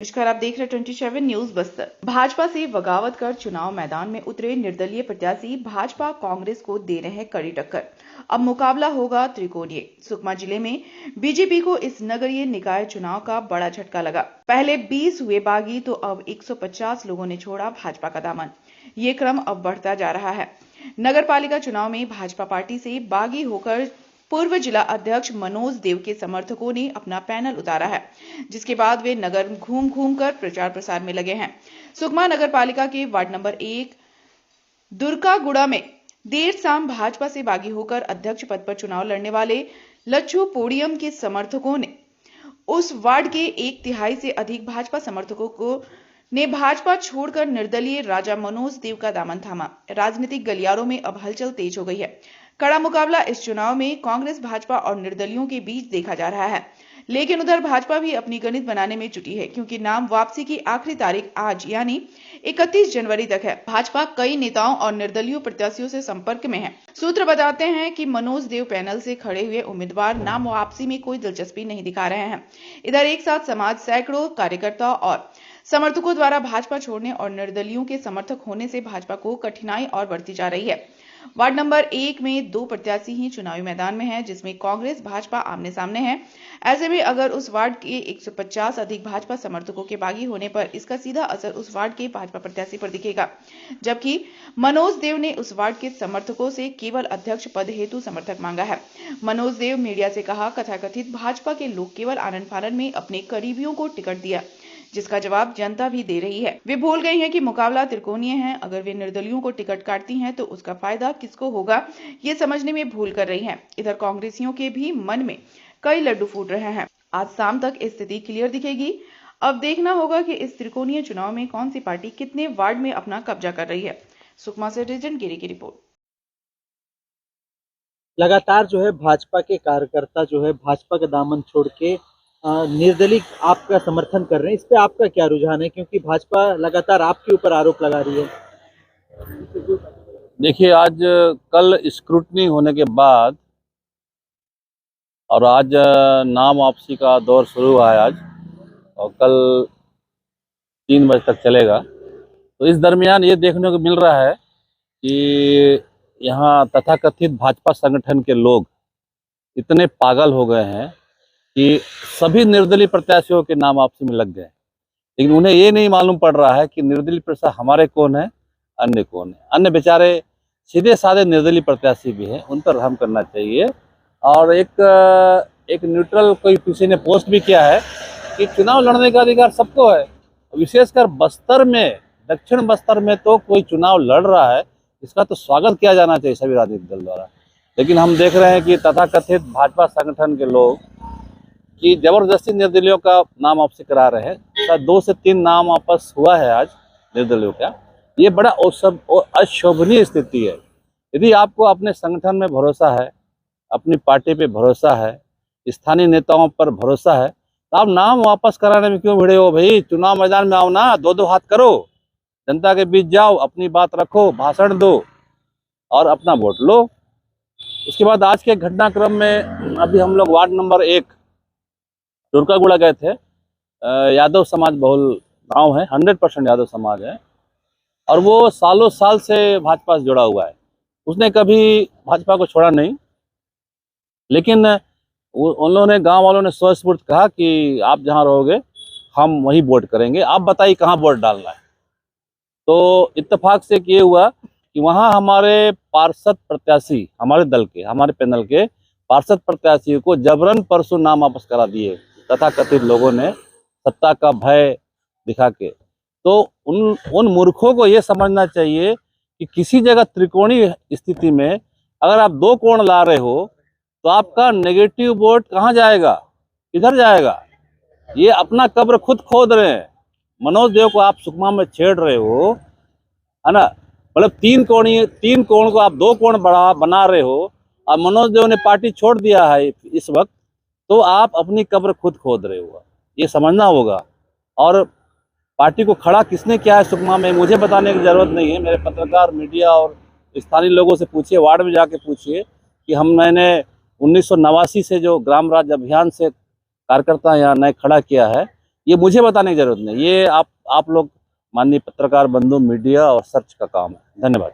नमस्कार, आप देख रहे 27 न्यूज बस्तर। भाजपा से बगावत कर चुनाव मैदान में उतरे निर्दलीय प्रत्याशी भाजपा कांग्रेस को दे रहे हैं कड़ी टक्कर। अब मुकाबला होगा त्रिकोणीय। सुकमा जिले में बीजेपी को इस नगरीय निकाय चुनाव का बड़ा झटका लगा। पहले 20 हुए बागी तो अब 150 लोगों ने छोड़ा भाजपा का दामन। ये क्रम अब बढ़ता जा रहा है। नगर पालिका चुनाव में भाजपा पार्टी से बागी होकर पूर्व जिला अध्यक्ष मनोज देव के समर्थकों ने अपना पैनल उतारा है, जिसके बाद वे नगर घूम घूम कर प्रचार प्रसार में लगे हैं। सुकमा नगर पालिका के वार्ड नंबर 1 दुर्गागुड़ा में देर शाम भाजपा से बागी होकर अध्यक्ष पद पर चुनाव लड़ने वाले लच्छू पोडियम के समर्थकों ने उस वार्ड के 1/3 से अधिक भाजपा समर्थकों ने भाजपा छोड़कर निर्दलीय राजा मनोज देव का दामन थामा। राजनीतिक गलियारों में अब हलचल तेज हो गई है। कड़ा मुकाबला इस चुनाव में कांग्रेस, भाजपा और निर्दलियों के बीच देखा जा रहा है। लेकिन उधर भाजपा भी अपनी गणित बनाने में जुटी है, क्योंकि नाम वापसी की आखिरी तारीख आज यानी 31 जनवरी तक है। भाजपा कई नेताओं और निर्दलीय प्रत्याशियों से संपर्क में है। सूत्र बताते हैं कि मनोज देव पैनल से खड़े हुए उम्मीदवार नाम वापसी में कोई दिलचस्पी नहीं दिखा रहे हैं। इधर एक साथ समाज सैकड़ों कार्यकर्ता और समर्थकों द्वारा भाजपा छोड़ने और निर्दलियों के समर्थक होने से भाजपा को कठिनाई और बढ़ती जा रही है। वार्ड नंबर 1 में 2 प्रत्याशी ही चुनावी मैदान में हैं, जिसमें कांग्रेस भाजपा आमने सामने है। ऐसे में अगर उस वार्ड के 150 अधिक भाजपा समर्थकों के बागी होने पर इसका सीधा असर उस वार्ड के भाजपा प्रत्याशी पर दिखेगा, जबकि मनोज देव ने उस वार्ड के समर्थकों से केवल अध्यक्ष पद हेतु समर्थक मांगा है। मनोज देव मीडिया से कहा, कथाकथित भाजपा के लोग केवल आनंद फानन में अपने करीबियों को टिकट दिया, जिसका जवाब जनता भी दे रही है। वे भूल गई हैं कि मुकाबला त्रिकोणीय है। अगर वे निर्दलियों को टिकट काटती हैं तो उसका फायदा किसको होगा, ये समझने में भूल कर रही हैं। इधर कांग्रेसियों के भी मन में कई लड्डू फूट रहे हैं। आज शाम तक स्थिति क्लियर दिखेगी। अब देखना होगा कि इस त्रिकोणीय चुनाव में कौन सी पार्टी कितने वार्ड में अपना कब्जा कर रही है। सुकमा से रिजन गिरी की रिपोर्ट। लगातार जो है भाजपा के कार्यकर्ता जो है भाजपा का दामन छोड़ के निर्दलीय आपका समर्थन कर रहे हैं। इस पे आपका क्या रुझान है, क्योंकि भाजपा लगातार आपके ऊपर आरोप लगा रही है? देखिए, आज कल स्क्रूटनी होने के बाद और आज नाम वापसी का दौर शुरू हुआ है आज, और कल 3 बजे तक चलेगा। तो इस दरमियान ये देखने को मिल रहा है कि यहाँ तथाकथित भाजपा संगठन के लोग इतने पागल हो गए हैं कि सभी निर्दलीय प्रत्याशियों के नाम वापसी में लग गए, लेकिन उन्हें ये नहीं मालूम पड़ रहा है कि निर्दलीय प्रत्याशी हमारे कौन है, अन्य कौन है। अन्य बेचारे सीधे साधे निर्दलीय प्रत्याशी भी हैं, उन पर रहम करना चाहिए। और एक न्यूट्रल कोई किसी ने पोस्ट भी किया है कि चुनाव लड़ने का अधिकार सबको है। विशेषकर बस्तर में, दक्षिण बस्तर में तो कोई चुनाव लड़ रहा है, इसका तो स्वागत किया जाना चाहिए सभी राजनीतिक दल द्वारा। लेकिन हम देख रहे हैं कि तथाकथित भाजपा संगठन के लोग कि जबरदस्ती निर्दलियों का नाम वापसी करा रहे हैं। शायद 2 से 3 नाम वापस हुआ है आज निर्दलियों का। ये बड़ा अशोभनीय स्थिति है। यदि आपको अपने संगठन में भरोसा है, अपनी पार्टी पे भरोसा है, स्थानीय नेताओं पर भरोसा है, तो आप नाम वापस कराने में क्यों भिड़े हो? भाई, चुनाव मैदान में आओ ना, 2-2 हाथ करो, जनता के बीच जाओ, अपनी बात रखो, भाषण दो और अपना वोट लो। उसके बाद आज के घटनाक्रम में अभी हम लोग वार्ड नंबर 1 दुर्गागुड़ा गए थे। यादव समाज बहुल गांव है, 100% यादव समाज है, और वो सालों साल से भाजपा से जुड़ा हुआ है। उसने कभी भाजपा को छोड़ा नहीं, लेकिन उन लोगों ने, गांव वालों ने स्वस्फूर्त कहा कि आप जहां रहोगे हम वहीं वोट करेंगे, आप बताइए कहां वोट डालना है। तो इत्तेफाक से ये हुआ कि वहां हमारे पार्षद प्रत्याशी, हमारे दल के, हमारे पैनल के पार्षद प्रत्याशी को जबरन परसों नाम वापस करा दिए तथाकथित लोगों ने, सत्ता का भय दिखा के। तो उन मूर्खों को ये समझना चाहिए कि किसी जगह त्रिकोणीय स्थिति में अगर आप 2 कोण ला रहे हो तो आपका नेगेटिव वोट कहाँ जाएगा, किधर जाएगा? ये अपना कब्र खुद खोद रहे हैं। मनोज देव को आप सुकमा में छेड़ रहे हो, है ना? मतलब 3 कोण को आप 2 कोण बना रहे हो, और मनोज देव ने पार्टी छोड़ दिया है इस वक्त, तो आप अपनी कब्र खुद खोद रहे हो। ये समझना होगा। और पार्टी को खड़ा किसने किया है सुकमा में, मुझे बताने की जरूरत नहीं है। मेरे पत्रकार, मीडिया और स्थानीय लोगों से पूछिए, वार्ड में जाके पूछिए कि मैंने 1989 से जो ग्राम राज्य अभियान से कार्यकर्ता यहाँ नए खड़ा किया है, ये मुझे बताने की जरूरत नहीं, ये आप लोग माननीय पत्रकार बंधु, मीडिया और सर्च का काम है। धन्यवाद।